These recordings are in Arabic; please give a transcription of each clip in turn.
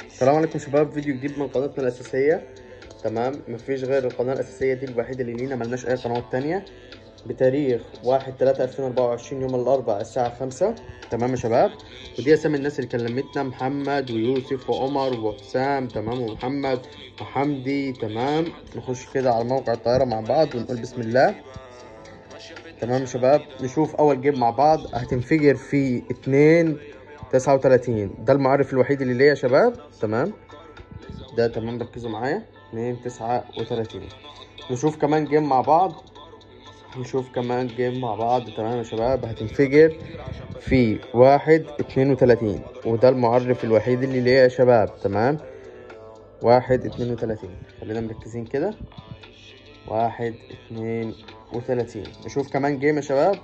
السلام عليكم شباب، فيديو جديد من قناتنا الأساسية. تمام، مفيش غير القناة الأساسية دي الوحيدة اللي لينا، ملناش أي قنوات تانية. بتاريخ 1/3/2024 يوم الأربعاء الساعة 5. تمام يا شباب، ودي أسامي الناس اللي كلمتنا: محمد ويوسف وعمر وحسام، تمام، ومحمد وحمدي. تمام، نخش كده على موقع الطيارة مع بعض ونقول بسم الله. تمام يا شباب، نشوف أول جيم مع بعض. هتنفجر في 2/39، ده المعرف الوحيد اللي ليا يا شباب. تمام، ده تمام، ركزوا معايا. 2/39. نشوف كمان جيم مع بعض. تمام يا شباب، هتنفجر في 1/32، وده المعرف الوحيد اللي ليا يا شباب. تمام، 1/32. خلينا مركزين كده. 1/32. نشوف كمان جيم يا شباب.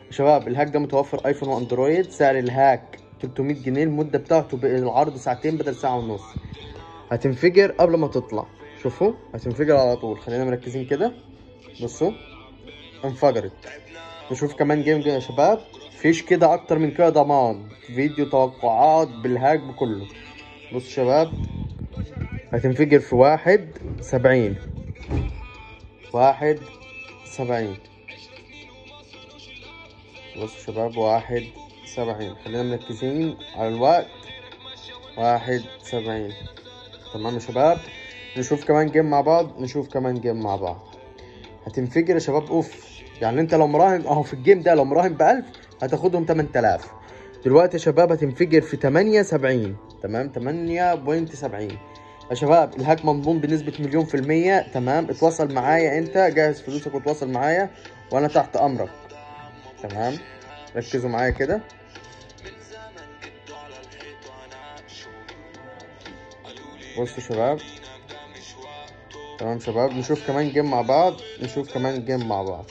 يا شباب، الهاك ده متوفر ايفون واندرويد. سعر الهاك 300 جنيه. المدة بتاعته بالعرض ساعتين بدل ساعة ونص. هتنفجر قبل ما تطلع. شوفوا، هتنفجر على طول. خلينا مركزين كده. بصوا، انفجرت. نشوف كمان جيم يا شباب. فيش كده اكتر من كده ضمان. فيديو توقعات بالهاك بكله. بصوا شباب، هتنفجر في 1/70. 1/70. بصوا شباب، 1/70. خلينا مركزين على الوقت. 1/70. تمام يا شباب، نشوف كمان جيم مع بعض. هتنفجر يا شباب. اوف، يعني انت لو مراهن اهو في الجيم ده، لو مراهن ب1000 هتاخدهم 8000. دلوقتي يا شباب هتنفجر في 78. تمام، 8.70. يا شباب، الهاك مضمون بنسبة 1000000%. تمام، اتواصل معايا، انت جهز فلوسك وتواصل معايا وانا تحت امرك. تمام، ركزوا معايا كده. بصوا شباب. تمام شباب، نشوف كمان جيم مع بعض.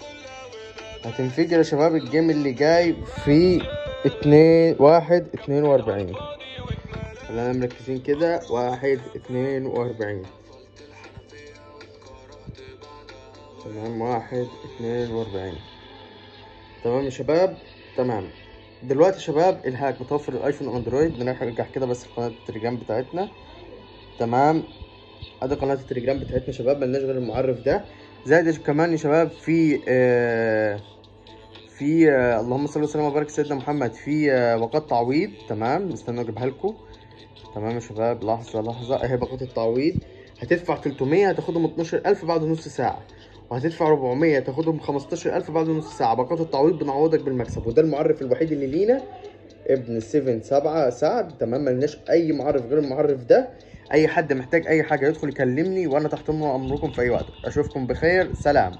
هتنفجر يا شباب الجيم اللي جاي في 1/42. خلينا مركزين كده. 1/42. تمام، 1/42. تمام يا شباب. تمام، دلوقتي يا شباب الهاك متوفر الايفون واندرويد. نرجع كده بس في قناة التليجرام بتاعتنا. تمام، ادي قناة التليجرام بتاعتنا يا شباب، ملناش غير المعرف ده. زائد كمان يا شباب اللهم صل وسلم وبارك سيدنا محمد، في باقات تعويض. تمام، استنوا اجيبها لكم. تمام يا شباب، لحظة اهي باقات التعويض. هتدفع 300 هتاخدهم 12000 بعد نص ساعة، وهتدفع 400 تاخدهم 15000 بعد نص ساعة. باقات التعويض بنعوضك بالمكسب، وده المعرف الوحيد اللي لينا، ابن 7 سعد. تمام، ملناش اي معرف غير المعرف ده. اي حد محتاج اي حاجة يدخل يكلمني وانا تحت امركم في اي وقت. اشوفكم بخير، سلام.